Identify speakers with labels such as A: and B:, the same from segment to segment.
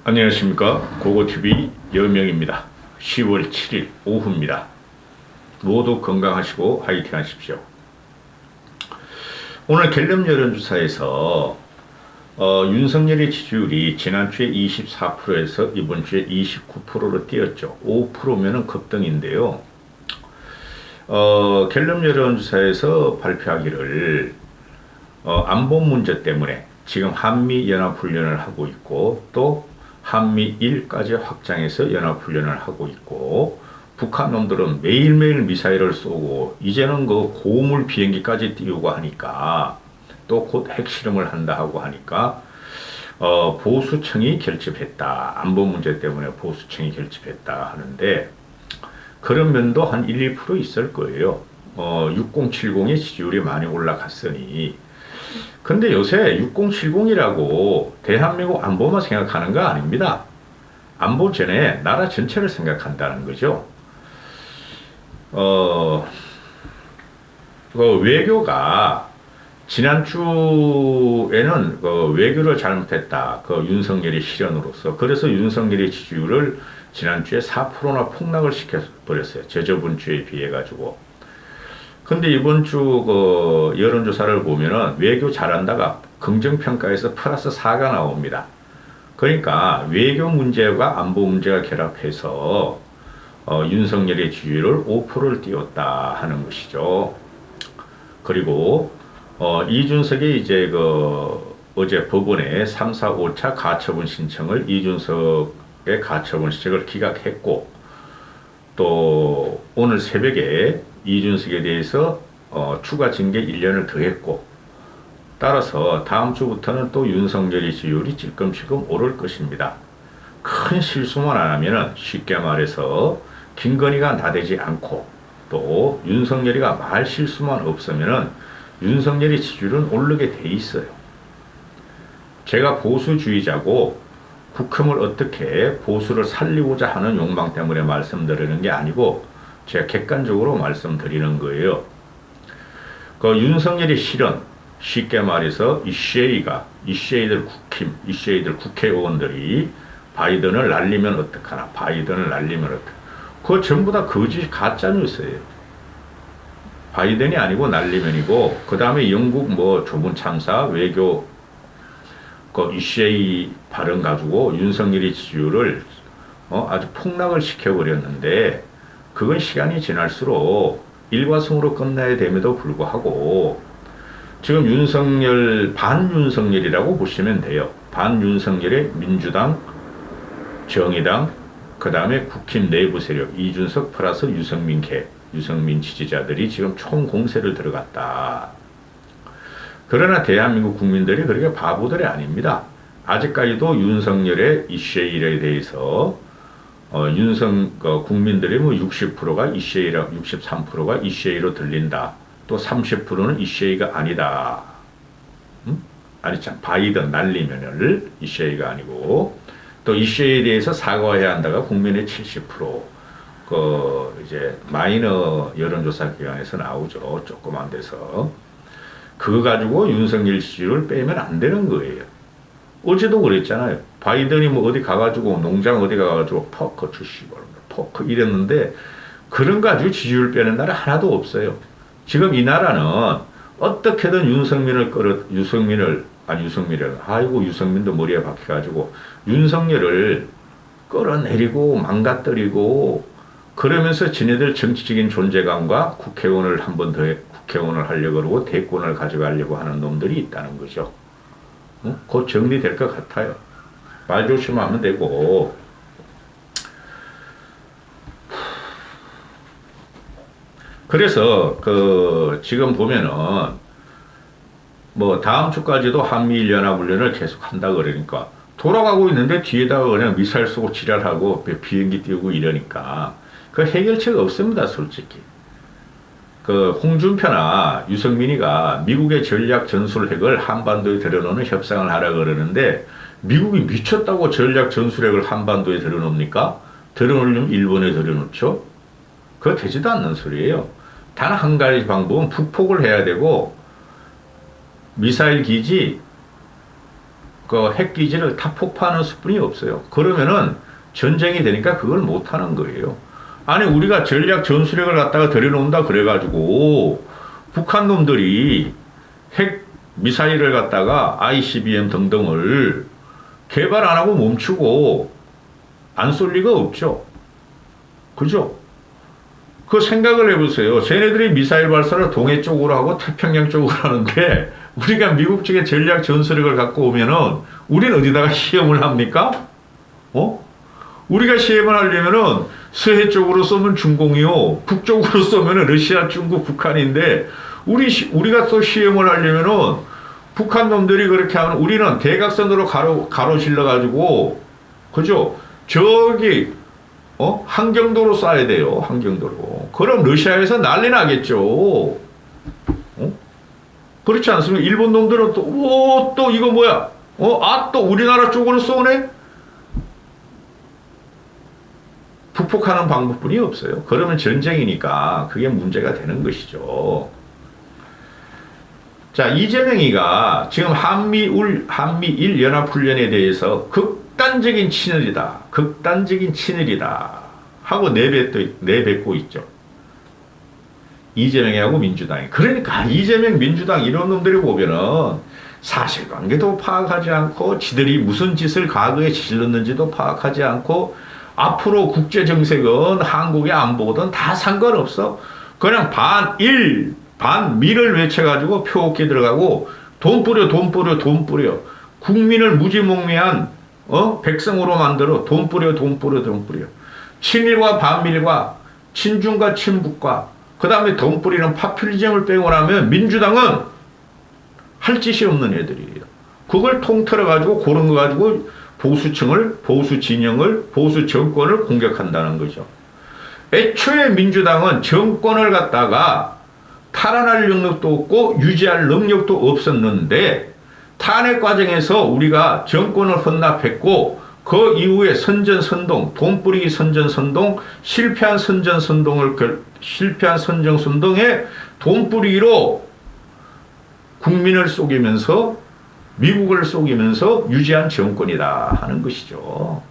A: 안녕하십니까. 고고TV 여명입니다. 10월 7일 오후입니다. 모두 건강하시고 화이팅 하십시오. 오늘 갤럽 여론조사에서 윤석열의 지지율이 지난주에 24%에서 이번주에 29%로 뛰었죠. 5%면은 급등인데요. 갤럽 여론조사에서 발표하기를 안보 문제 때문에 지금 한미연합훈련을 하고 있고 또 한미일까지 확장해서 연합훈련을 하고 있고 북한 놈들은 매일매일 미사일을 쏘고 이제는 그 고물 비행기까지 띄우고 하니까 또 곧 핵실험을 한다 하고 하니까 보수청이 결집했다. 안보 문제 때문에 보수청이 결집했다 하는데 그런 면도 한 1, 2% 있을 거예요. 6070의 지지율이 많이 올라갔으니. 근데 요새 6070이라고 대한민국 안보만 생각하는 거 아닙니다. 안보 전에 나라 전체를 생각한다는 거죠. 그 외교가 지난주에는 그 외교를 잘못했다. 그 윤석열의 실현으로서. 그래서 윤석열의 지지율을 지난주에 4%나 폭락을 시켜버렸어요. 저저번 주에 비해 가지고. 근데 이번 주 그 여론조사를 보면은 외교 잘한다가 긍정평가에서 플러스 4가 나옵니다. 그러니까 외교 문제와 안보 문제가 결합해서 윤석열의 지지율을 5%를 띄웠다 하는 것이죠. 그리고 이준석이 이제 그 어제 법원에 3, 4, 5차 가처분 신청을 이준석의 가처분 신청을 기각했고 또 오늘 새벽에 이준석에 대해서 추가 징계 1년을 더했고 따라서 다음 주부터는 또 윤석열의 지지율이 찔끔찔끔 오를 것입니다. 큰 실수만 안 하면은 쉽게 말해서 김건희가 나대지 않고 또 윤석열이가 말 실수만 없으면은 윤석열의 지지율은 오르게 돼 있어요. 제가 보수주의자고 국힘을 어떻게 보수를 살리고자 하는 욕망 때문에 말씀드리는 게 아니고 제가 객관적으로 말씀드리는 거예요. 그 윤석열의 실현, 쉽게 말해서 이쉐이들 국힘, 이쉐이들 국회의원들이 바이든을 날리면 어떡하나, 바이든을 날리면 어떡하나. 그거 전부 다 거짓 가짜뉴스예요. 바이든이 아니고 날리면이고, 그 다음에 영국 뭐 조문 참사, 외교, 그 이쉐이 발언 가지고 윤석열의 지지율을 아주 폭락을 시켜버렸는데, 그건 시간이 지날수록 일과성으로 끝나야 됨에도 불구하고 지금 윤석열, 반윤석열이라고 보시면 돼요. 반윤석열의 민주당, 정의당, 그 다음에 국힘 내부 세력, 이준석 플러스 유승민 지지자들이 지금 총공세를 들어갔다. 그러나 대한민국 국민들이 그렇게 바보들이 아닙니다. 아직까지도 윤석열의 이슈에 대해서 국민들의 뭐 60%가 이슈라, 63%가 이슈로 들린다. 또 30%는 이슈가 아니다. 아니 참 바이든 날리면을 이슈가 아니고 또 이슈에 대해서 사과해야 한다가 국민의 70%. 그 이제 마이너 여론조사 기관에서 나오죠. 조그만 데서. 그거 가지고 윤석열 지지율을 빼면 안 되는 거예요. 어제도 그랬잖아요. 바이든이 뭐 어디 가가지고 농장 어디 가가지고 포크 주시고 포크 이랬는데 그런 가지고 지지율 빼는 나라 하나도 없어요. 지금 이 나라는 어떻게든 유승민을 아이고 유승민도 머리에 박혀가지고 윤석열을 끌어내리고 망가뜨리고 그러면서 지네들 정치적인 존재감과 국회의원을 한 번 더 국회의원을 하려고 그러고 대권을 가져가려고 하는 놈들이 있다는 거죠. 곧 정리될 것 같아요. 말 조심하면 되고. 그래서 그 지금 보면은 뭐 다음 주까지도 한미일 연합훈련을 계속 한다 그러니까 돌아가고 있는데 뒤에다가 그냥 미사일 쏘고 지랄하고 비행기 띄우고 이러니까 그 해결책 없습니다, 솔직히. 그 홍준표나 유승민이가 미국의 전략 전술핵을 한반도에 들여놓는 협상을 하라 그러는데 미국이 미쳤다고 전략 전술핵을 한반도에 들여놓습니까? 들여놓으려면 일본에 들여놓죠. 그거 되지도 않는 소리예요. 단 한 가지 방법은 북폭을 해야 되고 미사일 기지 그 핵기지를 다 폭파하는 수준이 없어요. 그러면은 전쟁이 되니까 그걸 못하는 거예요. 아니 우리가 전략 전술핵을 갖다가 들여놓는다 그래가지고 북한 놈들이 핵 미사일을 갖다가 ICBM 등등을 개발 안 하고 멈추고 안 쏠 리가 없죠. 그죠? 그 생각을 해보세요. 쟤네들이 미사일 발사를 동해 쪽으로 하고 태평양 쪽으로 하는데 우리가 미국 측의 전략 전술핵을 갖고 오면은 우리는 어디다가 시험을 합니까? 우리가 시험을 하려면은 서해 쪽으로 쏘면 중공이요. 북쪽으로 쏘면은 러시아, 중국, 북한인데 우리가 또 시험을 하려면은 북한 놈들이 그렇게 하면 우리는 대각선으로 가로질러 가지고 그죠? 저기 한경도로 쏴야 돼요. 한경도로. 그럼 러시아에서 난리 나겠죠. 그렇지 않습니까? 일본 놈들은 또 이거 뭐야? 또 우리나라 쪽으로 쏘네? 북폭하는 방법뿐이 없어요. 그러면 전쟁이니까 그게 문제가 되는 것이죠. 자, 이재명이가 지금 한미일 연합훈련에 대해서 극단적인 친일이다. 극단적인 친일이다. 하고 내뱉고 있죠. 이재명하고 민주당이. 그러니까 이재명 민주당 이런 놈들이 보면은 사실관계도 파악하지 않고 지들이 무슨 짓을 과거에 저질렀는지도 파악하지 않고 앞으로 국제정세건 한국의 안보든 다 상관없어. 그냥 반일 반미를 외쳐가지고 표어깨 들어가고 돈 뿌려 국민을 무지몽매한 백성으로 만들어 돈 뿌려 친일과 반밀과 친중과 친북과 그 다음에 돈 뿌리는 파퓰리즘을 빼고 나면 민주당은 할 짓이 없는 애들이에요. 그걸 통틀어 가지고 그런 거 가지고 보수층을 보수 진영을 보수 정권을 공격한다는 거죠. 애초에 민주당은 정권을 갖다가 탈환할 능력도 없고 유지할 능력도 없었는데 탄핵 과정에서 우리가 정권을 헌납했고 그 이후에 선전선동, 돈 뿌리기 선전선동, 실패한 선전선동에 돈 뿌리기로 국민을 속이면서 미국을 속이면서 유지한 정권이다 하는 것이죠.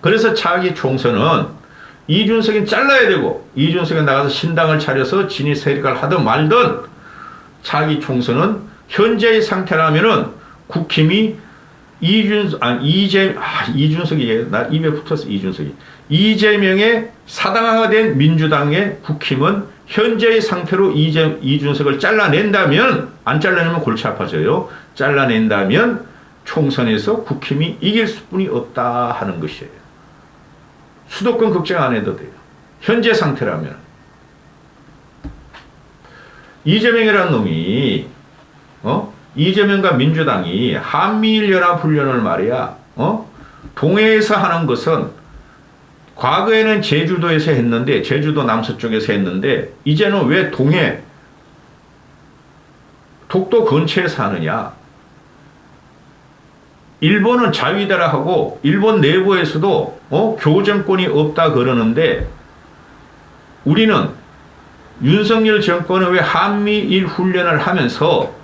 A: 그래서 차기 총선은 이준석이 잘라야 되고 이준석이 나가서 신당을 차려서 진위 세력을 하든 말든 차기 총선은 현재의 상태라면은 국힘이 이준석이 나 입에 붙었어 이재명의 사당화된 민주당의 국힘은 현재의 상태로 이준석을 잘라낸다면 안 잘라내면 골치 아파져요. 잘라낸다면 총선에서 국힘이 이길 수뿐이 없다 하는 것이에요. 수도권 걱정 안 해도 돼요. 현재 상태라면. 이재명이라는 놈이 이재명과 민주당이 한미일연합훈련을 말이야 동해에서 하는 것은 과거에는 제주도에서 했는데 제주도 남서쪽에서 했는데 이제는 왜 동해 독도 근처에서 하느냐. 일본은 자위대라 하고 일본 내부에서도 교정권이 없다 그러는데 우리는 윤석열 정권은 왜 한미일 훈련을 하면서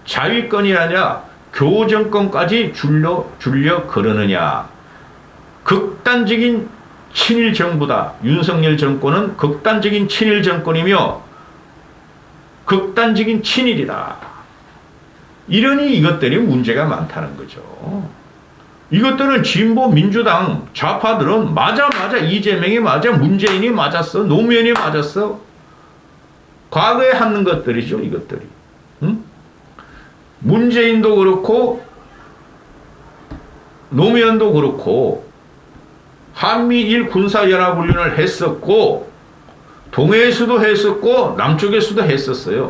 A: 자위권이 아니라 교정권까지 줄려 그러느냐. 극단적인 친일 정부다. 윤석열 정권은 극단적인 친일 정권이며 극단적인 친일이다. 이러니 이것들이 문제가 많다는 거죠. 이것들은 진보 민주당 좌파들은 맞아 이재명이 맞아 문재인이 맞았어 노무현이 맞았어. 과거에 하는 것들이죠 이것들이. 문재인도 그렇고 노무현도 그렇고 한미일 군사연합훈련을 했었고 동해에서도 했었고 남쪽에서도 했었어요.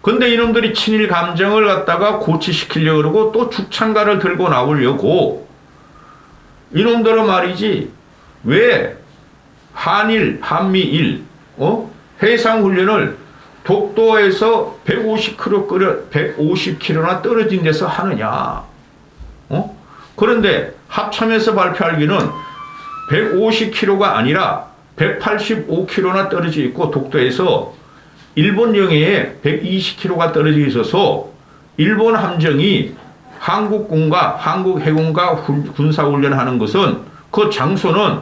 A: 근데 이놈들이 친일 감정을 갖다가 고취시키려고 그러고 또 죽창가를 들고 나오려고 이놈들은 말이지 왜 한미일 해상훈련을 독도에서 150km나 떨어진 데서 하느냐. 그런데 합참에서 발표하기는 150km가 아니라 185km나 떨어져 있고 독도에서 일본 영해에 120km가 떨어져 있어서 일본 함정이 한국군과 한국해군과 군사훈련하는 것은 그 장소는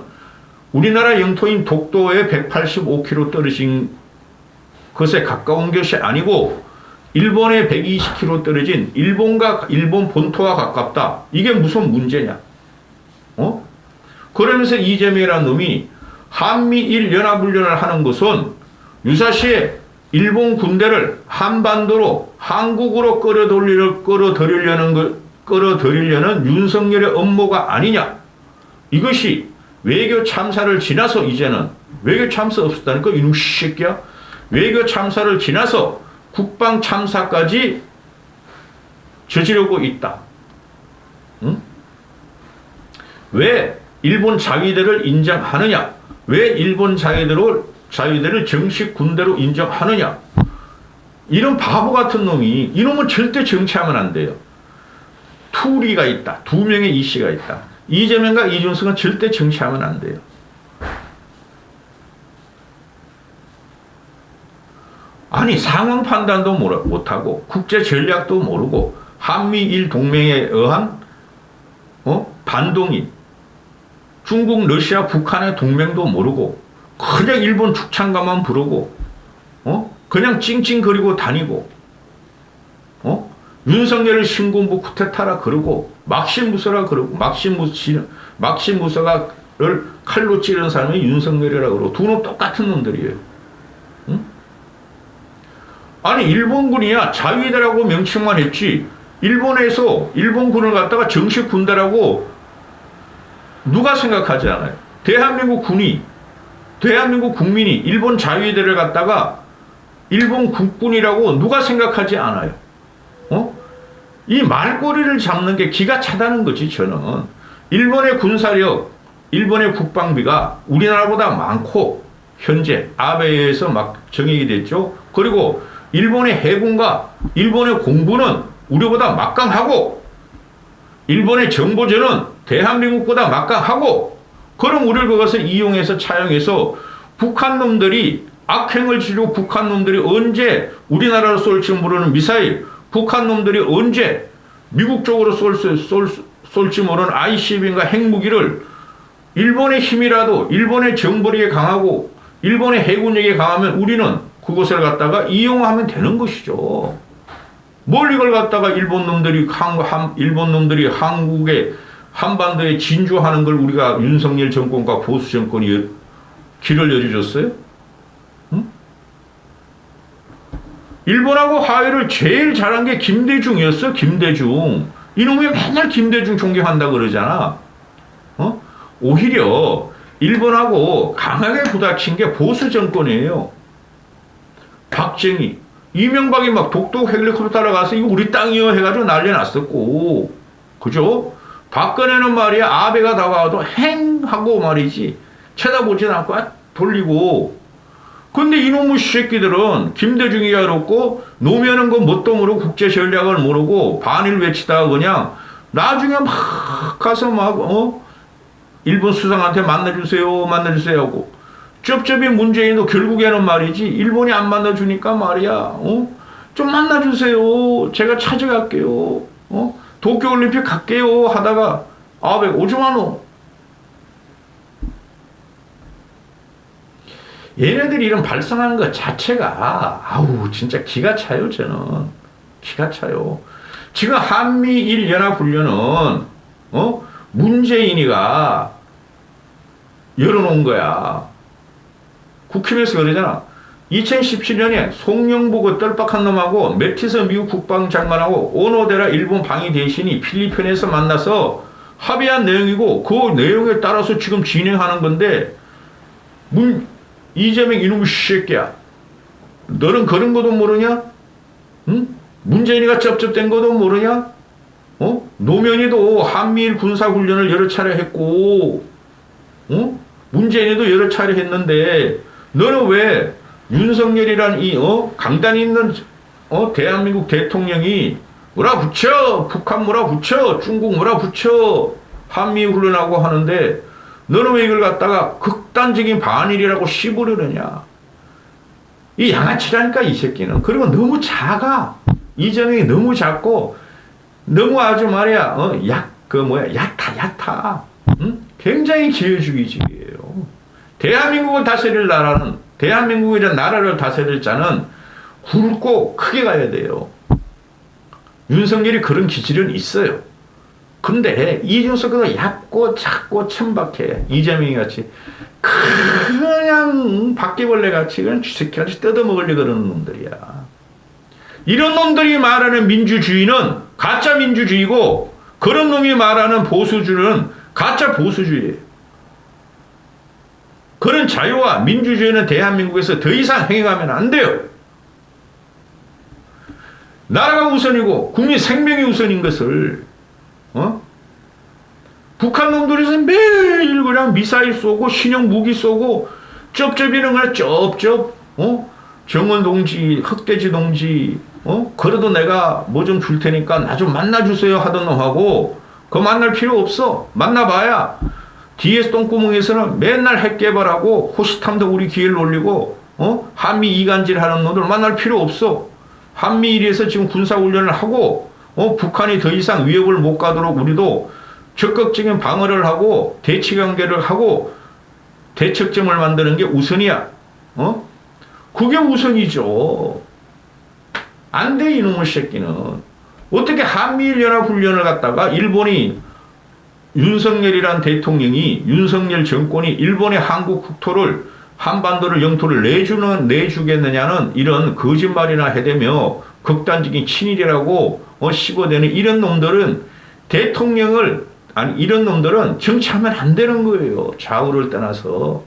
A: 우리나라 영토인 독도에 185km 떨어진 것에 가까운 것이 아니고 일본에 120km 떨어진 일본 본토와 가깝다. 이게 무슨 문제냐? 그러면서 이재명이라는 놈이 한미일 연합훈련을 하는 것은 유사시에 일본 군대를 한반도로 한국으로 끌어들이려는 윤석열의 업무가 아니냐. 이것이 외교 참사를 지나서 이제는 외교 참사 없었다니까 이놈 새끼야. 외교 참사를 지나서 국방 참사까지 저지르고 있다. 응? 왜 일본 자위대를 인정하느냐? 왜 일본 자위대를 정식 군대로 인정하느냐? 이런 바보 같은 놈이, 이놈은 절대 정치하면 안 돼요. 투리가 있다. 두 명의 이씨가 있다. 이재명과 이준석은 절대 정치하면 안 돼요. 아니, 상황 판단도 못하고 국제 전략도 모르고 한미일 동맹에 의한 반동인 중국, 러시아, 북한의 동맹도 모르고 그냥 일본 축창가만 부르고 그냥 찡찡거리고 다니고 윤석열을 신군부 쿠데타라 그러고 막신무서라 그러고 막신무서가를 칼로 찌르는 사람이 윤석열이라 그러고 두 놈 똑같은 놈들이에요. 응? 아니 일본군이야 자위대라고 명칭만 했지 일본에서 일본군을 갖다가 정식 군대라고 누가 생각하지 않아요. 대한민국 국민이 일본 자위대를 갖다가 일본 국군이라고 누가 생각하지 않아요. 이 말꼬리를 잡는 게 기가 차다는 거지. 저는 일본의 군사력, 일본의 국방비가 우리나라보다 많고 현재 아베에 의해서 막 정액이 됐죠. 그리고 일본의 해군과 일본의 공군은 우리보다 막강하고 일본의 정보전은 대한민국보다 막강하고 그럼 우리를 그것을 이용해서 차용해서 북한 놈들이 악행을 지르고 북한 놈들이 언제 우리나라로 쏠지 모르는 미사일 북한 놈들이 언제 미국 쪽으로 쏠지 모르는 ICBM과 핵무기를 일본의 힘이라도 일본의 정보력이 강하고 일본의 해군력이 강하면 우리는 그것을 갖다가 이용하면 되는 것이죠. 뭘 이걸 갖다가 일본 놈들이 한국의 한반도에 진주하는 걸 우리가 윤석열 정권과 보수 정권이 길을 열어줬어요? 응? 일본하고 화해를 제일 잘한 게 김대중이었어. 김대중. 이놈이 맨날 김대중 존경한다 그러잖아. 오히려 일본하고 강하게 부닥친 게 보수 정권이에요. 박정희, 이명박이 막 독도 헬리콥터 따라가서 이거 우리 땅이요 해가지고 난리 났었고, 그죠? 박근혜는 말이야 아베가 다가와도 행 하고 말이지 쳐다보진 않고 돌리고. 근데 이놈의 새끼들은 김대중이가 그렇고 노무현은 그 뭣도 모르고 국제 전략을 모르고 반일 외치다가 그냥 나중에 막 가서 막 일본 수상한테 만나주세요 하고 쩝쩝이 문재인도 결국에는 말이지 일본이 안 만나주니까 말이야 좀 만나주세요 제가 찾아갈게요 도쿄올림픽 갈게요 하다가 아베 오지마노. 얘네들이 이런 발상하는 것 자체가 아우 진짜 기가 차요. 저는 기가 차요. 지금 한미일 연합훈련은 문재인이가 열어놓은 거야. 국힘에서 그러잖아. 2017년에 송영보고 떨빡한 놈하고 매티서 미국 국방장관하고 오노데라 일본 방위 대신이 필리핀에서 만나서 합의한 내용이고 그 내용에 따라서 지금 진행하는 건데 이재명 이놈의 새끼야. 너는 그런 것도 모르냐? 응? 문재인이가 쩝쩝댄 것도 모르냐? 노무현이도 한미일 군사훈련을 여러 차례 했고 문재인이도 여러 차례 했는데 너는 왜 윤석열이란 이 강단 있는 대한민국 대통령이 몰아붙여 북한 몰아붙여 중국 몰아붙여 한미일 훈련하고 하는데 너는 왜 이걸 갖다가 극단적인 반일이라고 씹으려느냐. 이 양아치라니까 이 새끼는. 그리고 너무 작아. 이재명이 너무 작고 너무 아주 말이야, 얕아. 응? 굉장히 기회주의적이에요. 대한민국을 다스릴 나라는, 대한민국이라는 나라를 다스릴 자는 굵고 크게 가야 돼요. 윤석열이 그런 기질은 있어요. 근데 이준석은 얕고 작고 천박해. 이재명이 같이 그냥 바퀴벌레 같이 그냥 쥐새끼같이 뜯어먹으려고 그러는 놈들이야. 이런 놈들이 말하는 민주주의는 가짜 민주주의고, 그런 놈이 말하는 보수주의는 가짜 보수주의예요. 그런 자유와 민주주의는 대한민국에서 더 이상 행해가면 안 돼요. 나라가 우선이고 국민 생명이 우선인 것을 북한 놈들이 매일 그냥 미사일 쏘고 신형 무기 쏘고 쩝쩝이는 그냥 쩝쩝 정원 동지 흑돼지 동지 그래도 내가 뭐 좀 줄 테니까 나 좀 만나주세요 하던 놈하고 그거 만날 필요 없어. 만나봐야 DS 똥구멍에서는 맨날 핵 개발하고 호시탐도 우리 기회를 올리고 한미 이간질 하는 놈들 만날 필요 없어. 한미일에서 지금 군사훈련을 하고 북한이 더 이상 위협을 못 가도록 우리도 적극적인 방어를 하고 대치관계를 하고 대척점을 만드는 게 우선이야. 그게 우선이죠. 안 돼, 이놈의 새끼는. 어떻게 한미일연합훈련을 갖다가 일본이 윤석열이란 대통령이, 윤석열 정권이 일본의 한국 국토를, 한반도를 영토를 내주겠느냐는 이런 거짓말이나 해대며 극단적인 친일이라고 씹어대는 이런 놈들은 대통령을, 아니 이런 놈들은 정치하면 안 되는 거예요. 좌우를 떠나서.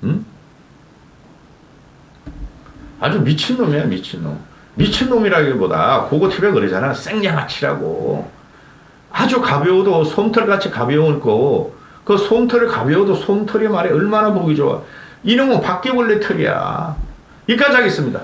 A: 응? 아주 미친놈이야, 미친놈. 미친놈이라기보다 고고티베 그러잖아. 생양아치라고. 아주 가벼워도 솜털같이 가벼운 거, 그 솜털이 가벼워도 솜털이 말에 얼마나 보기 좋아. 이놈은 바퀴벌레 털이야. 여기까지 하겠습니다.